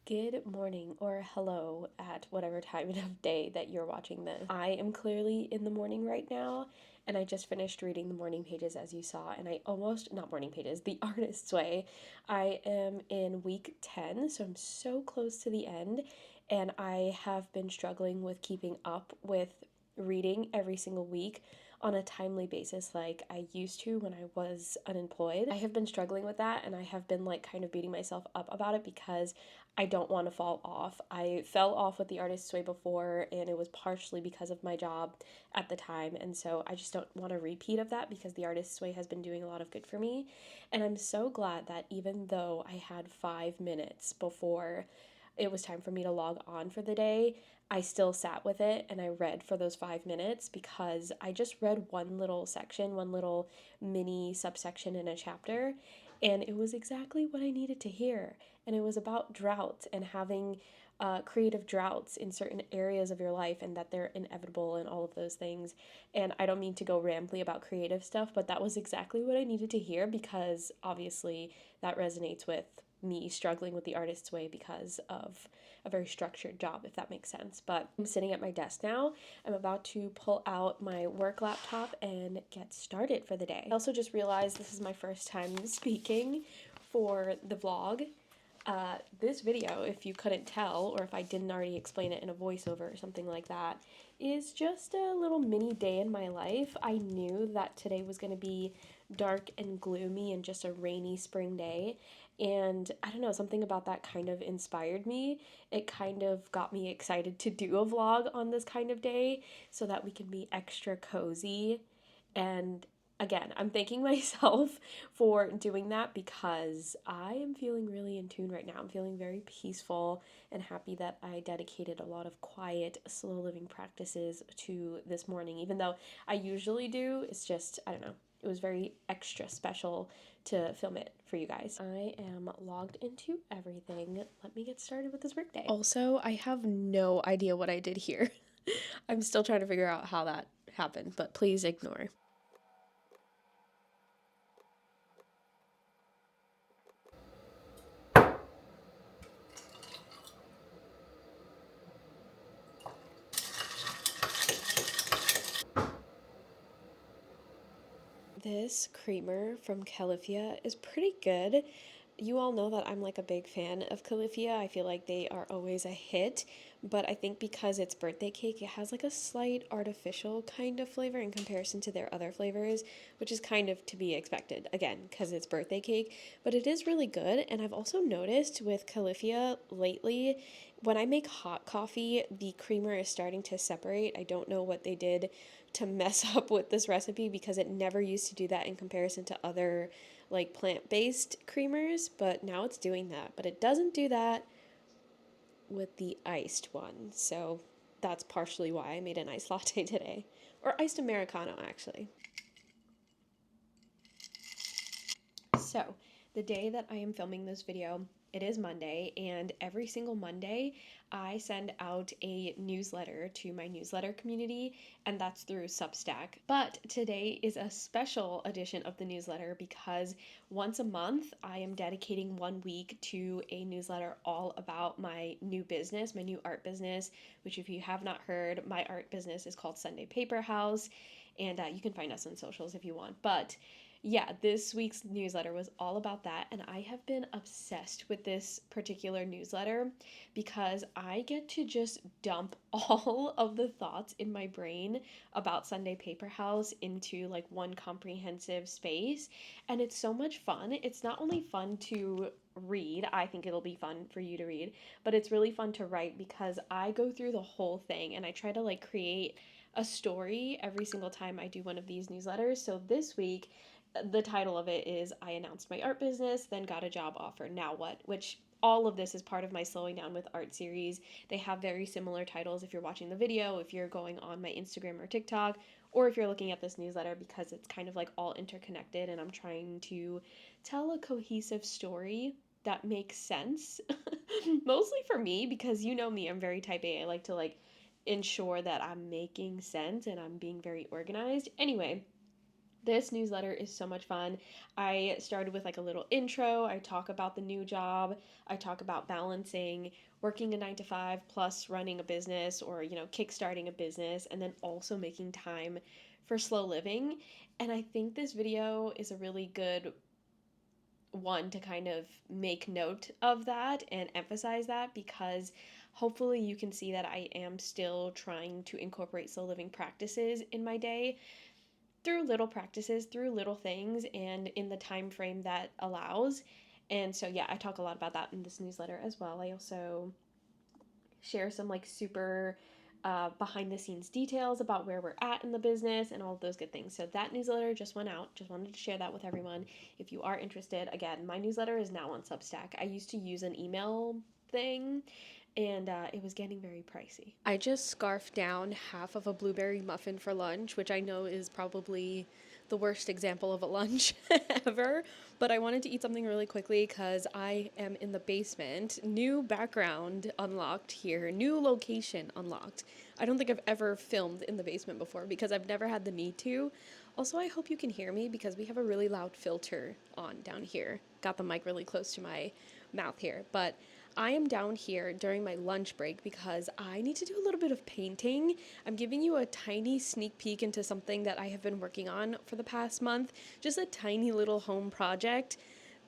Good morning or hello at whatever time of day that you're watching this. I am clearly in the morning right now, and I just finished reading the morning pages as you saw, and I almost, not morning pages, The Artist's Way. I am in week 10, so I'm so close to the end, and I have been struggling with keeping up with reading every single week on a timely basis like I used to when I was unemployed. I have been struggling with that, and I have been like kind of beating myself up about it because I don't want to fall off. I fell off with The Artist's Way before, and it was partially because of my job at the time, and so I just don't want a repeat of that because The Artist's Way has been doing a lot of good for me. And I'm so glad that even though I had 5 minutes before it was time for me to log on for the day, I still sat with it and I read for those 5 minutes because I just read one little section, one little mini subsection in a chapter, and it was exactly what I needed to hear. And it was about drought and having creative droughts in certain areas of your life and that they're inevitable and all of those things. And I don't mean to go rambly about creative stuff, but that was exactly what I needed to hear because obviously that resonates with me struggling with The Artist's Way because of a very structured job, if that makes sense. But I'm sitting at my desk now. I'm about to pull out my work laptop and get started for the day. I also just realized this is my first time speaking for the vlog. This video, if you couldn't tell, or if I didn't already explain it in a voiceover or something like that, is just a little mini day in my life. I knew that today was going to be dark and gloomy and just a rainy spring day, and I don't know, something about that kind of inspired me. It kind of got me excited to do a vlog on this kind of day so that we can be extra cozy. And again, I'm thanking myself for doing that because I am feeling really in tune right now. I'm feeling very peaceful and happy that I dedicated a lot of quiet, slow living practices to this morning, even though I usually do. It's just, I don't know, it was very extra special to film it for you guys. I am logged into everything. Let me get started with this workday. Also, I have no idea what I did here. I'm still trying to figure out how that happened, but please ignore. This creamer from Califia is pretty good. You all know that I'm like a big fan of Califia. I feel like they are always a hit, but I think because it's birthday cake, it has like a slight artificial kind of flavor in comparison to their other flavors, which is kind of to be expected, again, because it's birthday cake, but it is really good. And I've also noticed with Califia lately, when I make hot coffee, the creamer is starting to separate. I don't know what they did to mess up with this recipe because it never used to do that in comparison to other like plant-based creamers, but now it's doing that. But it doesn't do that with the iced one. So that's partially why I made an iced latte today. Or iced Americano, actually. So, the day that I am filming this video, it is Monday, and every single Monday, I send out a newsletter to my newsletter community, and that's through Substack. But today is a special edition of the newsletter because once a month, I am dedicating 1 week to a newsletter all about my new business, my new art business, which, if you have not heard, my art business is called Sunday Paper House, and you can find us on socials if you want. But yeah, this week's newsletter was all about that, and I have been obsessed with this particular newsletter because I get to just dump all of the thoughts in my brain about Sunday Paper House into like one comprehensive space, and it's so much fun. It's not only fun to read, I think it'll be fun for you to read, but it's really fun to write because I go through the whole thing and I try to like create a story every single time I do one of these newsletters. So this week, the title of it is I announced my art business, then got a job offer, now what? Which all of this is part of my Slowing Down with Art series. They have very similar titles if you're watching the video, if you're going on my Instagram or TikTok, or if you're looking at this newsletter because it's kind of like all interconnected and I'm trying to tell a cohesive story that makes sense. Mostly for me because you know me, I'm very type A. I like to ensure that I'm making sense and I'm being very organized. Anyway, This newsletter is so much fun. I started with like a little intro. I talk about the new job. I talk about balancing working a 9 to 5 plus running a business or, kickstarting a business, and then also making time for slow living. And I think this video is a really good one to kind of make note of that and emphasize that, because hopefully you can see that I am still trying to incorporate slow living practices in my day through little practices, through little things, and in the time frame that allows. And so yeah, I talk a lot about that in this newsletter as well. I also share some like super behind the scenes details about where we're at in the business and all of those good things. So that newsletter just went out. Just wanted to share that with everyone. If you are interested, again, my newsletter is now on Substack. I used to use an email thing, and it was getting very pricey. I just scarfed down half of a blueberry muffin for lunch, which I know is probably the worst example of a lunch ever, but I wanted to eat something really quickly because I am in the basement. New background unlocked here, new location unlocked. I don't think I've ever filmed in the basement before because I've never had the need to. Also, I hope you can hear me because we have a really loud filter on down here. Got the mic really close to my mouth here, but I am down here during my lunch break because I need to do a little bit of painting. I'm giving you a tiny sneak peek into something that I have been working on for the past month. Just a tiny little home project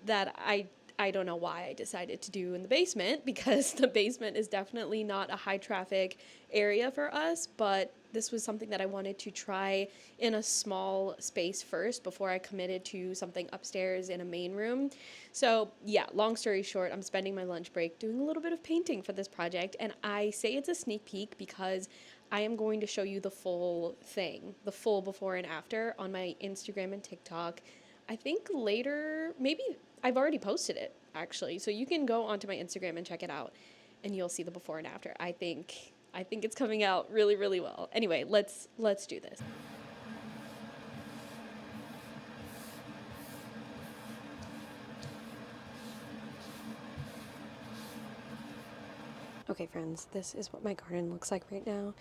that I don't know why I decided to do in the basement, because the basement is definitely not a high traffic area for us, but this was something that I wanted to try in a small space first before I committed to something upstairs in a main room. So yeah, long story short, I'm spending my lunch break doing a little bit of painting for this project, and I say it's a sneak peek because I am going to show you the full thing, the full before and after on my Instagram and TikTok. I think later, maybe I've already posted it actually, so you can go onto my Instagram and check it out, and you'll see the before and after. I think it's coming out really, really well. Anyway, let's do this. Okay, friends, this is what my garden looks like right now.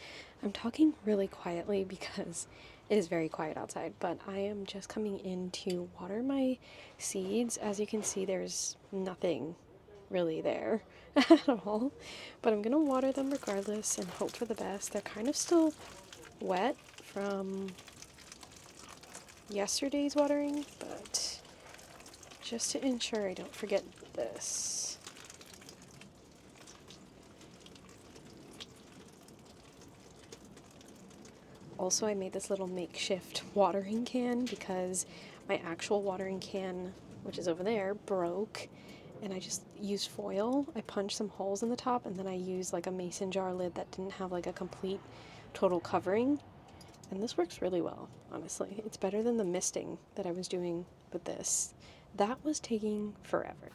I'm talking really quietly because it is very quiet outside, but I am just coming in to water my seeds. As you can see, there's nothing really there at all, but I'm gonna water them regardless and hope for the best. They're kind of still wet from yesterday's watering, but just to ensure I don't forget this. Also, I made this little makeshift watering can because my actual watering can, which is over there, broke, and I just used foil. I punched some holes in the top, and then I used like a mason jar lid that didn't have like a complete total covering, and this works really well, honestly. It's better than the misting that I was doing with this. That was taking forever.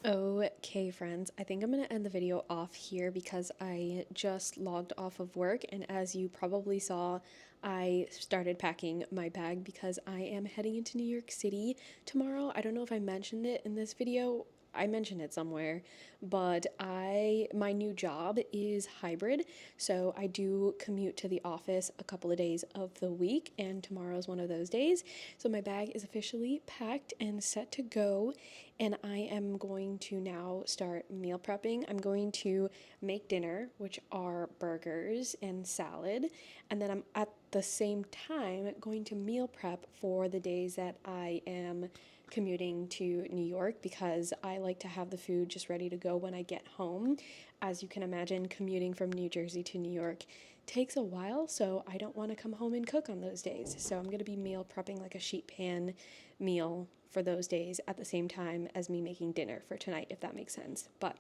Okay, friends, I think I'm going to end the video off here because I just logged off of work, and as you probably saw, I started packing my bag because I am heading into New York City tomorrow. I don't know if I mentioned it in this video. I mentioned it somewhere, but my new job is hybrid, so I do commute to the office a couple of days of the week, and tomorrow is one of those days. So my bag is officially packed and set to go, and I am going to now start meal prepping. I'm going to make dinner, which are burgers and salad, and then I'm at the same time going to meal prep for the days that I am commuting to New York, because I like to have the food just ready to go when I get home. As you can imagine, commuting from New Jersey to New York takes a while, so I don't want to come home and cook on those days. So I'm going to be meal prepping like a sheet pan meal for those days at the same time as me making dinner for tonight, if that makes sense. But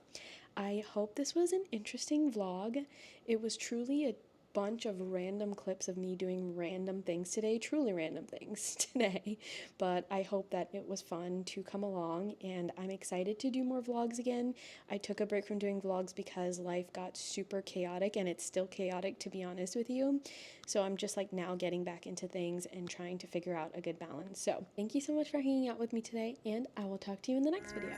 I hope this was an interesting vlog. It was truly a bunch of random clips of me doing random things today, truly random things today, but I hope that it was fun to come along, and I'm excited to do more vlogs again. I took a break from doing vlogs because life got super chaotic, and it's still chaotic, to be honest with you, so I'm just like now getting back into things and trying to figure out a good balance. So thank you so much for hanging out with me today, and I will talk to you in the next video.